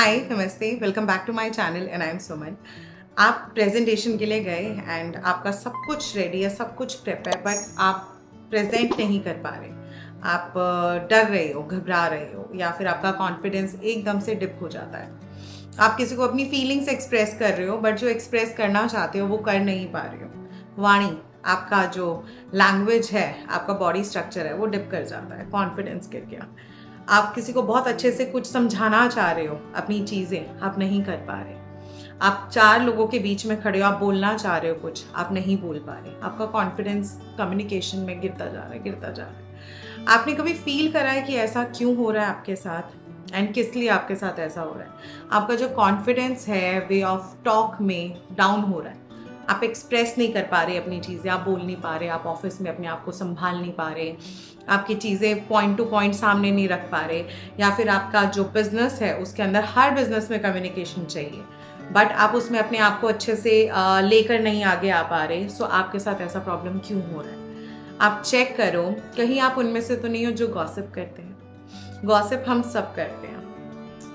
हाय नमस्ते, welcome back to my channel and I am Suman. आप presentation के लिए गए एंड आपका सब कुछ रेडी है, सब कुछ प्रेप है, बट आप प्रेजेंट नहीं कर पा रहे। आप डर रहे हो, घबरा रहे हो, या फिर आपका कॉन्फिडेंस एकदम से डिप हो जाता है। आप किसी को अपनी फीलिंग्स एक्सप्रेस कर रहे हो, बट जो एक्सप्रेस करना चाहते हो वो कर नहीं पा रहे हो। वाणी, आपका जो लैंग्वेज है, आपका बॉडी स्ट्रक्चर है, वो डिप कर जाता है, कॉन्फिडेंस गिर गया। आप किसी को बहुत अच्छे से कुछ समझाना चाह रहे हो, अपनी चीज़ें आप नहीं कर पा रहे। आप चार लोगों के बीच में खड़े हो, आप बोलना चाह रहे हो कुछ, आप नहीं बोल पा रहे। आपका कॉन्फिडेंस कम्युनिकेशन में गिरता जा रहा है, गिरता जा रहा है। आपने कभी फील करा है कि ऐसा क्यों हो रहा है आपके साथ एंड किस लिए आपके साथ ऐसा हो रहा है? आपका जो कॉन्फिडेंस है, वे ऑफ टॉक में डाउन हो रहा है। आप एक्सप्रेस नहीं कर पा रहे अपनी चीज़ें, आप बोल नहीं पा रहे, आप ऑफिस में अपने आप को संभाल नहीं पा रहे, आपकी चीज़ें पॉइंट टू पॉइंट सामने नहीं रख पा रहे, या फिर आपका जो बिजनेस है उसके अंदर हर बिजनेस में कम्युनिकेशन चाहिए, बट आप उसमें अपने आप को अच्छे से लेकर नहीं आगे आ पा रहे। सो आपके साथ ऐसा प्रॉब्लम क्यों हो रहा है? आप चेक करो, कहीं आप उनमें से तो नहीं हो जो गॉसिप करते हैं। गॉसिप हम सब करते हैं,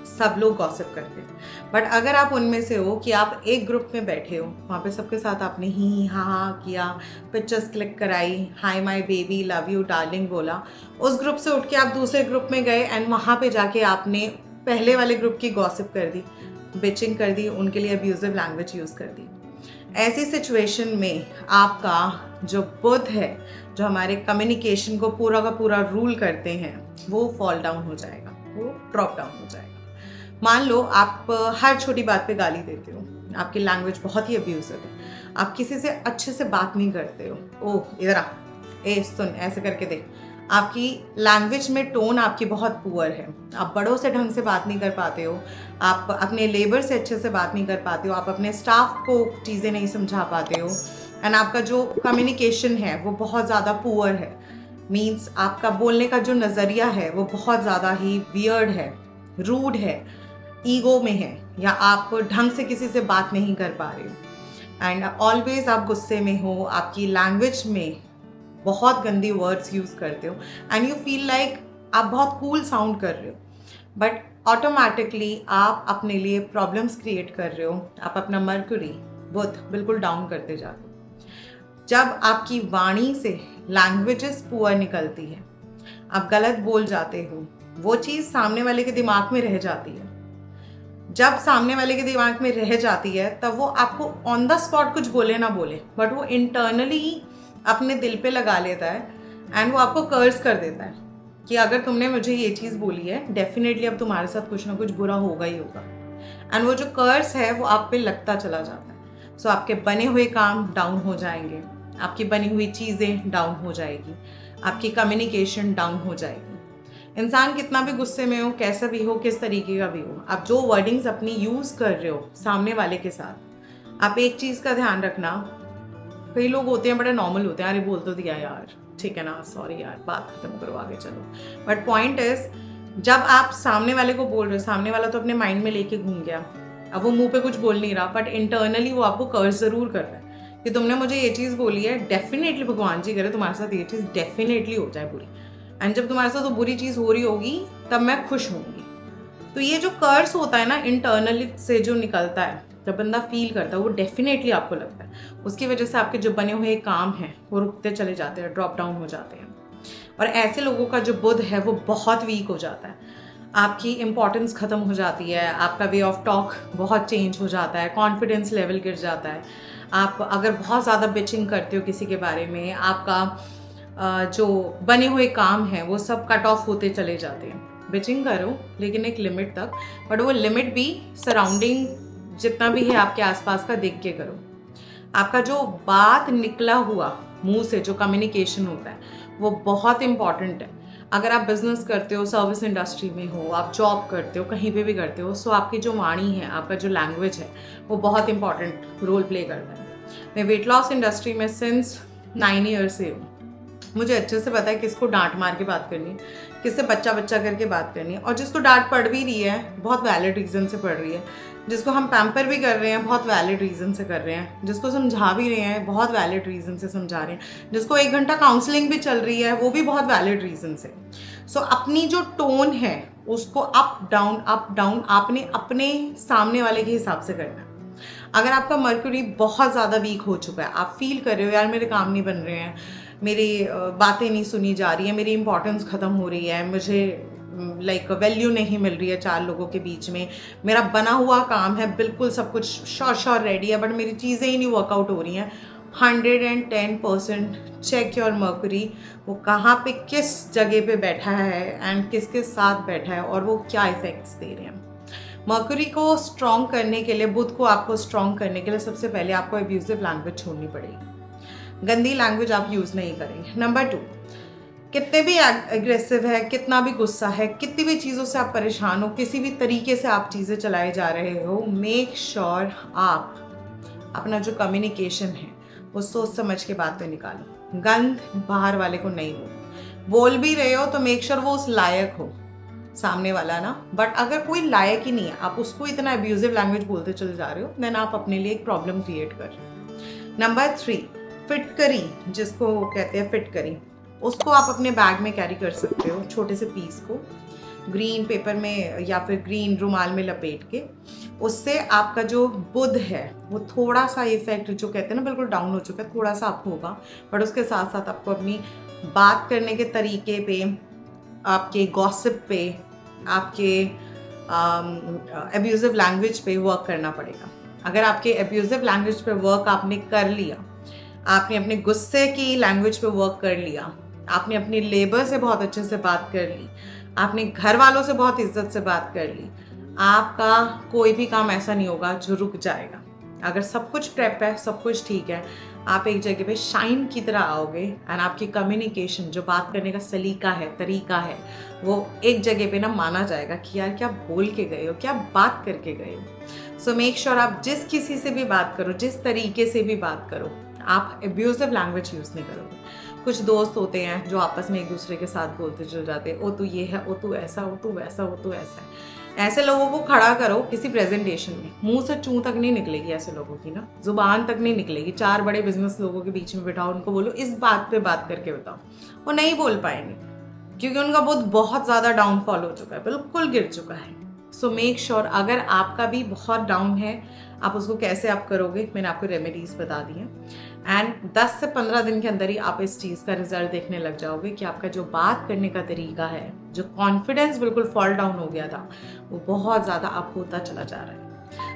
सब लोग गॉसिप करते हैं, बट अगर आप उनमें से हो कि आप एक ग्रुप में बैठे हो, वहाँ पे सबके साथ आपने ही हाँ हाँ किया, पिक्चर्स क्लिक कराई, hi my baby, love you darling बोला, उस ग्रुप से उठ के आप दूसरे ग्रुप में गए एंड वहाँ पे जाके आपने पहले वाले ग्रुप की गॉसिप कर दी, बिचिंग कर दी, उनके लिए अब्यूजिव लैंग्वेज यूज़ कर दी। ऐसी सिचुएशन में आपका जो बुद्ध है, जो हमारे कम्युनिकेशन को पूरा का पूरा रूल करते हैं, वो फॉल डाउन हो जाएगा, वो ड्रॉप डाउन हो जाएगा। मान लो आप हर छोटी बात पे गाली देते हो, आपकी लैंग्वेज बहुत ही अब्यूजिव है, आप किसी से अच्छे से बात नहीं करते हो, ओह इधर आ, ए सुन, ऐसे करके दे। आपकी लैंग्वेज में टोन आपकी बहुत पुअर है, आप बड़ों से ढंग से बात नहीं कर पाते हो, आप अपने लेबर से अच्छे से बात नहीं कर पाते हो, आप अपने स्टाफ को चीज़ें नहीं समझा पाते हो, एंड आपका जो कम्युनिकेशन है वो बहुत ज़्यादा पुअर है। मीन्स आपका बोलने का जो नज़रिया है वो बहुत ज़्यादा ही वियर्ड है, रूड है, ईगो में है, या आप ढंग से किसी से बात नहीं कर पा रहे हो, एंड ऑलवेज आप गुस्से में हो, आपकी लैंग्वेज में बहुत गंदी वर्ड्स यूज़ करते हो, एंड यू फील लाइक आप बहुत कूल साउंड कर रहे हो, बट ऑटोमेटिकली आप अपने लिए प्रॉब्लम्स क्रिएट कर रहे हो। आप अपना मर्क्यूरी, बुध बिल्कुल डाउन करते जाते हो। जब आपकी वाणी से लैंग्वेजेस पुअर निकलती है, आप गलत बोल जाते हो, वो चीज़ सामने वाले के दिमाग में रह जाती है। जब सामने वाले के दिमाग में रह जाती है, तब वो आपको ऑन द स्पॉट कुछ बोले ना बोले, बट वो इंटरनली अपने दिल पे लगा लेता है एंड वो आपको कर्स कर देता है कि अगर तुमने मुझे ये चीज़ बोली है, डेफिनेटली अब तुम्हारे साथ कुछ ना कुछ बुरा होगा ही होगा। एंड वो जो कर्स है वो आप पे लगता चला जाता है। सो आपके बने हुए काम डाउन हो जाएंगे, आपकी बनी हुई चीज़ें डाउन हो जाएगी, आपकी कम्युनिकेशन डाउन हो जाएगी। इंसान कितना भी गुस्से में हो, कैसा भी हो, किस तरीके का भी हो, आप जो वर्डिंग्स अपनी यूज़ कर रहे हो सामने वाले के साथ, आप एक चीज़ का ध्यान रखना। कई लोग होते हैं बड़े नॉर्मल होते हैं, अरे बोल तो दिया यार, ठीक है ना, सॉरी यार, बात खत्म करो, आगे चलो। बट पॉइंट इज, जब आप सामने वाले को बोल रहे हो, सामने वाला तो अपने माइंड में लेके घूम गया, अब वो मुंह पे कुछ बोल नहीं रहा, बट इंटरनली वो आपको कर्ज जरूर कर रहा है कि तुमने मुझे ये चीज़ बोली है, डेफिनेटली भगवान जी करे तुम्हारे साथ ये चीज़ डेफिनेटली हो जाए बुरी, एंड जब तुम्हारे साथ तो बुरी चीज़ हो रही होगी तब मैं खुश होंगी। तो ये जो कर्स होता है ना, इंटरनली से जो निकलता है, जब बंदा फील करता है, वो डेफिनेटली आपको लगता है, उसकी वजह से आपके जो बने हुए काम हैं वो रुकते चले जाते हैं, ड्रॉप डाउन हो जाते हैं। और ऐसे लोगों का जो बुध है वो बहुत वीक हो जाता है, आपकी इंपॉर्टेंस ख़त्म हो जाती है, आपका वे ऑफ टॉक बहुत चेंज हो जाता है, कॉन्फिडेंस लेवल गिर जाता है। आप अगर बहुत ज़्यादा बिचिंग करते हो किसी के बारे में, आपका जो बने हुए काम हैं वो सब कट ऑफ होते चले जाते हैं। बिचिंग करो लेकिन एक लिमिट तक, बट वो लिमिट भी सराउंडिंग जितना भी है आपके आसपास का देख के करो। आपका जो बात निकला हुआ मुंह से जो कम्युनिकेशन होता है वो बहुत इंपॉर्टेंट है। अगर आप बिजनेस करते हो, सर्विस इंडस्ट्री में हो, आप जॉब करते हो, कहीं पे भी करते हो, सो आपकी जो वाणी है, आपका जो लैंग्वेज है, वो बहुत इंपॉर्टेंट रोल प्ले करता है। मैं वेट लॉस इंडस्ट्री में सिंस 9 ईयर से हूँ, मुझे अच्छे से पता है किसको डांट मार के बात करनी है, किससे बच्चा बच्चा करके बात करनी है, और जिसको डांट पड़ भी रही है बहुत वैलिड रीज़न से पड़ रही है, जिसको हम पैम्पर भी कर रहे हैं बहुत वैलिड रीज़न से कर रहे हैं, जिसको समझा भी रहे हैं बहुत वैलिड रीज़न से समझा रहे हैं, जिसको 1 घंटा काउंसलिंग भी चल रही है वो भी बहुत वैलिड रीज़न से। सो अपनी जो टोन है उसको अप डाउन आपने अपने सामने वाले के हिसाब से करना है। अगर आपका मर्क्यूरी बहुत ज़्यादा वीक हो चुका है, आप फील कर रहे हो यार मेरे काम नहीं बन रहे हैं, मेरी बातें नहीं सुनी जा रही है, मेरी इंपॉर्टेंस ख़त्म हो रही है, मुझे लाइक वैल्यू नहीं मिल रही है 4 लोगों के बीच में, मेरा बना हुआ काम है, बिल्कुल सब कुछ श्योर रेडी है, बट मेरी चीज़ें ही नहीं वर्कआउट हो रही हैं, 110% चेक योर मर्क्यूरी, वो कहाँ पे किस जगह पे बैठा है एंड किसके साथ बैठा है और वो क्या इफेक्ट्स दे रहे हैं। मर्क्यूरी को स्ट्रॉन्ग करने के लिए, बुध को आपको स्ट्रॉन्ग करने के लिए सबसे पहले आपको एब्यूजिव लैंग्वेज छोड़नी पड़ेगी, गंदी लैंग्वेज आप यूज़ नहीं करेंगे। नंबर 2, कितने भी एग्रेसिव है, कितना भी गुस्सा है, कितनी भी चीज़ों से आप परेशान हो, किसी भी तरीके से आप चीज़ें चलाए जा रहे हो, मेक श्योर आप अपना जो कम्युनिकेशन है वो सोच समझ के बात पे निकालो। गंद बाहर वाले को नहीं बोल भी रहे हो तो मेक श्योर वो उस लायक हो सामने वाला ना, बट अगर कोई लायक ही नहीं है, आप उसको इतना अब्यूजिव लैंग्वेज बोलते चले जा रहे हो, देन आप अपने लिए एक प्रॉब्लम क्रिएट कर रहे हो। नंबर 3, फिटकरी, जिसको कहते हैं फिटकरी, उसको आप अपने बैग में कैरी कर सकते हो, छोटे से पीस को ग्रीन पेपर में या फिर ग्रीन रुमाल में लपेट के, उससे आपका जो बुध है वो थोड़ा सा इफेक्ट जो कहते हैं ना बिल्कुल डाउन हो चुका है, थोड़ा सा अप होगा, बट उसके साथ साथ आपको अपनी बात करने के तरीके पे, आपके गॉसिप पे, आपके एब्यूजिव लैंग्वेज पे वर्क करना पड़ेगा। अगर आपके एब्यूजिव लैंग्वेज पे वर्क आपने कर लिया, आपने अपने गुस्से की लैंग्वेज पे वर्क कर लिया, आपने अपनी लेबर से बहुत अच्छे से बात कर ली, आपने घर वालों से बहुत इज्जत से बात कर ली, आपका कोई भी काम ऐसा नहीं होगा जो रुक जाएगा। अगर सब कुछ प्रेप है, सब कुछ ठीक है, आप एक जगह पे शाइन की तरह आओगे एंड आपकी कम्युनिकेशन, जो बात करने का सलीका है, तरीका है, वो एक जगह पे ना माना जाएगा कि यार क्या बोल के गए हो, क्या बात करके गए हो। सो मेक श्योर आप जिस किसी से भी बात करो, जिस तरीके से भी बात करो, आप एब्यूजिव लैंग्वेज यूज़ नहीं करोगे। कुछ दोस्त होते हैं जो आपस में एक दूसरे के साथ बोलते चल जाते हैं, ओ तू ये है, ओ तू ऐसा, ओ तू वैसा, ओ तू ऐसा है। ऐसे लोगों को खड़ा करो किसी प्रेजेंटेशन में, मुंह से चूं तक नहीं निकलेगी ऐसे लोगों की ना, जुबान तक नहीं निकलेगी। 4 बड़े बिजनेस लोगों के बीच में बिठाओ, उनको बोलो इस बात पे बात करके बताओ, वो नहीं बोल पाएंगे क्योंकि उनका बुध बहुत ज़्यादा डाउनफॉल हो चुका है, बिल्कुल गिर चुका है। सो मेक श्योर अगर आपका भी बहुत डाउन है, आप उसको कैसे आप करोगे, मैंने आपको रेमेडीज बता दी हैं एंड 10 से 15 दिन के अंदर ही आप इस चीज़ का रिजल्ट देखने लग जाओगे कि आपका जो बात करने का तरीका है, जो कॉन्फिडेंस बिल्कुल फॉल डाउन हो गया था, वो बहुत ज़्यादा अप होता चला जा रहा है।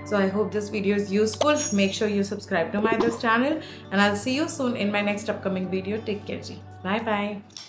So I hope this video is useful. Make sure you subscribe to this channel and I'll see you soon in my next upcoming video. Take care ji. Bye bye.